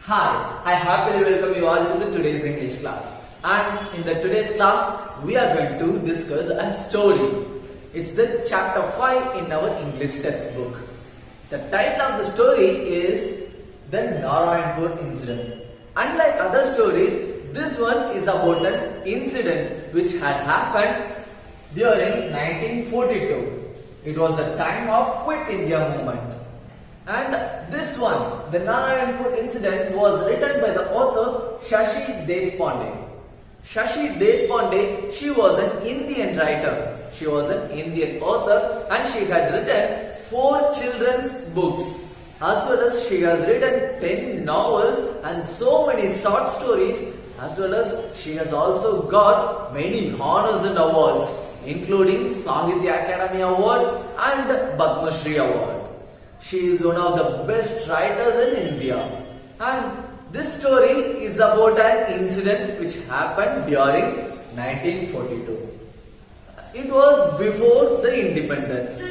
Hi, I happily welcome you all to the today's English class. And in the today's class, we are going to discuss a story. It's the chapter 5 in our English textbook. The title of the story is The Narayanpur Incident. Unlike other stories, this one is about an incident which had happened during 1942. It was the time of Quit India movement. And this one, the Narayanpur incident, was written by the author Sashi Deshpande. Sashi Deshpande, she was an Indian writer. She was an Indian author and she had written 4 children's books. As well as she has written 10 novels and so many short stories. As well as she has also got many honors and awards, including Sahitya Academy Award and Padma Shri Award. She is one of the best writers in India. And this story is about an incident which happened during 1942. It was before the independence.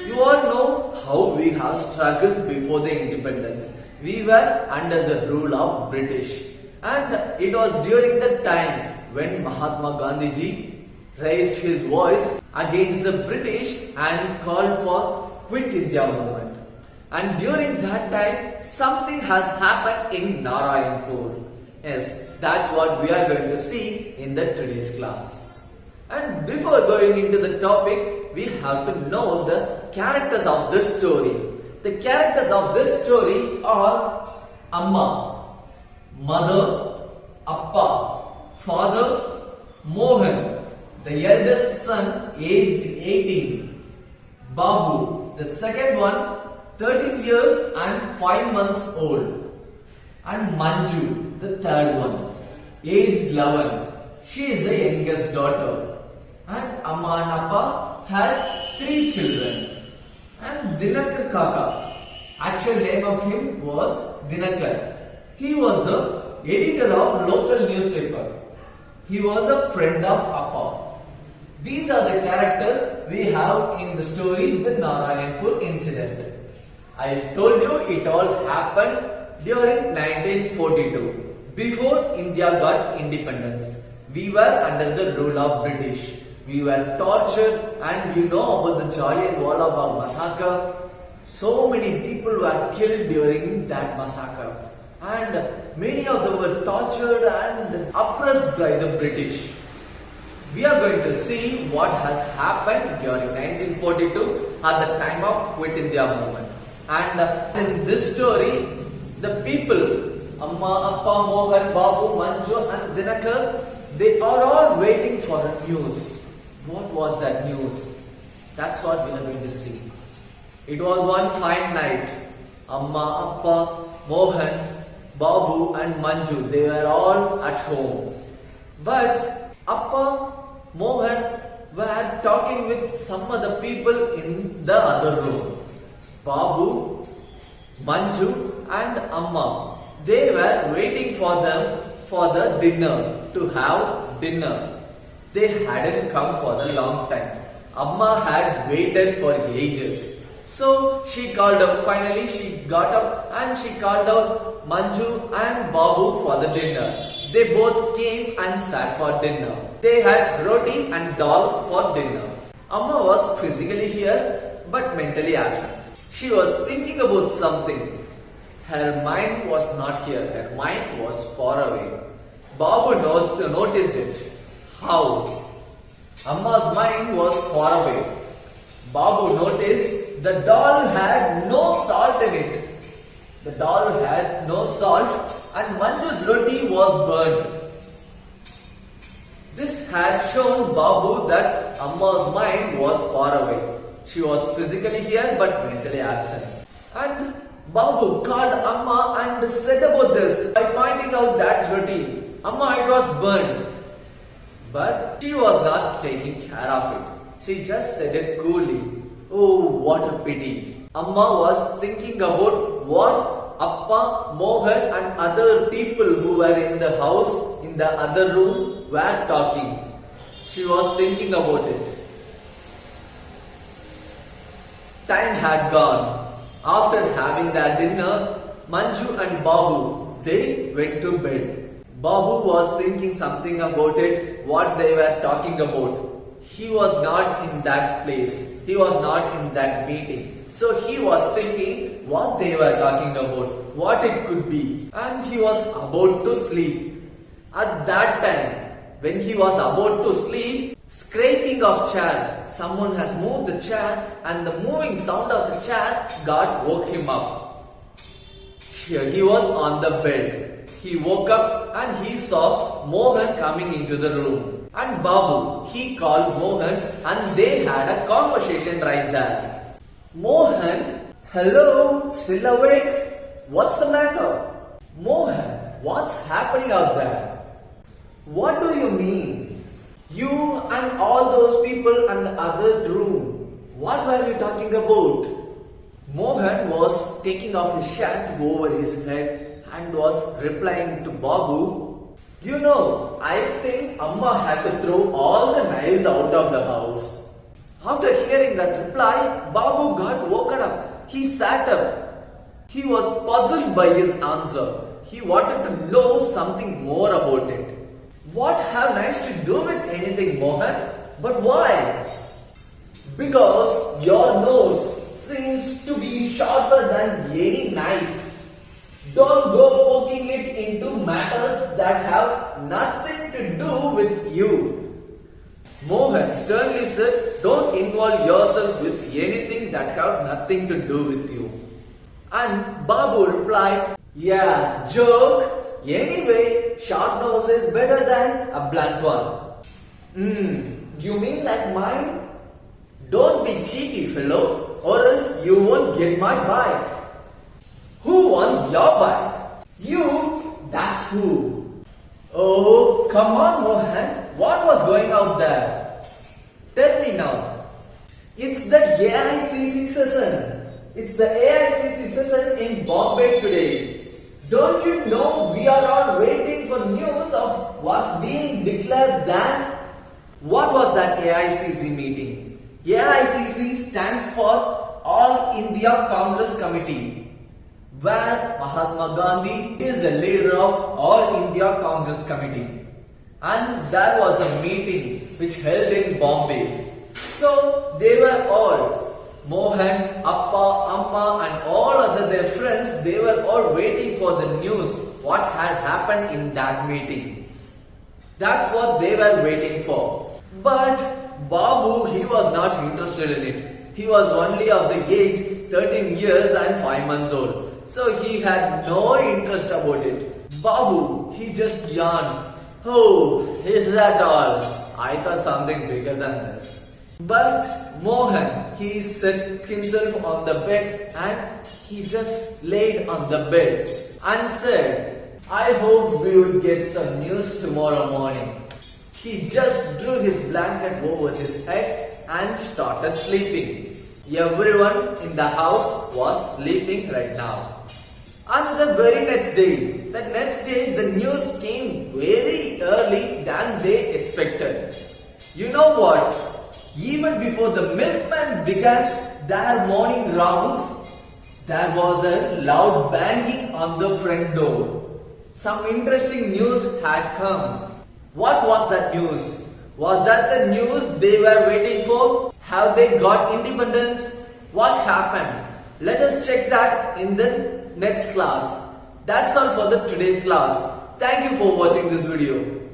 You all know how we have struggled before the independence. We were under the rule of British. And it was during the time when Mahatma Gandhiji raised his voice against the British and called for Quit India movement. And during that time, something has happened in Narayanpur. Yes, that's what we are going to see in the today's class. And before going into the topic, we have to know the characters of this story. The characters of this story are Amma, mother, Appa, father, Mohan, the eldest son aged 18, Babu, the second one, 13 years and 5 months old, and Manju, the third one, aged 11. She is the youngest daughter. And Amma and Appa had 3 children. And Dinakar Kaka, actual name of him was Dinakar. He was the editor of local newspaper. He was a friend of Appa. These are the characters we have in the story, the Narayanpur incident. I told you it all happened during 1942, before India got independence. We were under the rule of British. We were tortured, and you know about the Jallianwala Bagh massacre. So many people were killed during that massacre, and many of them were tortured and oppressed by the British. We are going to see what has happened during 1942 at the time of Quit India movement. And in this story, the people, Amma, Appa, Mohan, Babu, Manju and Dinakar, they are all waiting for a news. What was that news? That's what we are going to see. It was one fine night. Amma, Appa, Mohan, Babu and Manju, they were all at home. But Appa, Mohan were talking with some other people in the other room. Babu, Manju and Amma, they were waiting for them for the dinner, to have dinner. They hadn't come for a long time. Amma had waited for ages. So she called up, finally she got up and she called out Manju and Babu for the dinner. They both came and sat for dinner. They had roti and dal for dinner. Amma was physically here but mentally absent. She was thinking about something. Her mind was not here. Her mind was far away. Babu noticed it. How? Amma's mind was far away. Babu noticed the dal had no salt in it. The dal had no salt and Manju's roti was burnt. This had shown Babu that Amma's mind was far away. She was physically here but mentally absent. And Babu called Amma and said about this by pointing out that roti. Amma, it was burned. But she was not taking care of it. She just said it coolly. Oh, what a pity. Amma was thinking about what Appa, Mohan and other people who were in the house, in the other room, were talking. She was thinking about it. Time had gone. After having their dinner, Manju and Babu, they went to bed. Babu was thinking something about it, what they were talking about. He was not in that place. He was not in that meeting. So he was thinking what they were talking about, what it could be. And he was about to sleep. At that time, when he was about to sleep, scraping of chair. Someone has moved the chair and the moving sound of the chair woke him up. Here he was on the bed. He woke up and he saw Mohan coming into the room. And Babu, he called Mohan and they had a conversation right there. Mohan, hello, still awake? What's the matter? Mohan, what's happening out there? What do you mean? You and all those people in the other room, what were you talking about? Mohan was taking off his shirt over his head and was replying to Babu, you know, I think Amma had to throw all the knives out of the house. After hearing that reply, Babu got woken up. He sat up. He was puzzled by his answer. He wanted to know something more about it. What have knives to do with anything, Mohan? But why? Because your nose seems to be sharper than any knife. Don't go poking it into matters that have nothing to do with you. Mohan sternly said, don't involve yourself with anything that have nothing to do with you. And Babu replied, yeah, joke. Anyway, short nose is better than a blunt one. You mean like mine? Don't be cheeky, fellow, or else you won't get my bike. Who wants your bike? You, that's who. Oh, come on, Mohan. What was going out there? Tell me now. It's the AICSE session. It's the AICSE session in Bombay today. Don't you know we are all waiting for news of what's being declared then? What was that AICSE meeting? AICSE stands for All India Congress Committee, where Mahatma Gandhi is the leader of All India Congress Committee. And there was a meeting which held in Bombay. So they were all, Mohan, Appa, Amma and all other their friends, they were all waiting for the news, what had happened in that meeting. That's what they were waiting for. But Babu, he was not interested in it. He was only of the age 13 years and 5 months old. So he had no interest about it. Babu, he just yawned. Oh, is that all? I thought something bigger than this. But Mohan, he set himself on the bed and he just laid on the bed and said, I hope we would get some news tomorrow morning. He just drew his blanket over his head and started sleeping. Everyone in the house was sleeping right now. And the very next day, the news came very early than they expected. You know what? Even before the milkman began their morning rounds, there was a loud banging on the front door. Some interesting news had come. What was that news? Was that the news they were waiting for? Have they got independence? What happened? Let us check that in the next class. That's all for the today's class. Thank you for watching this video.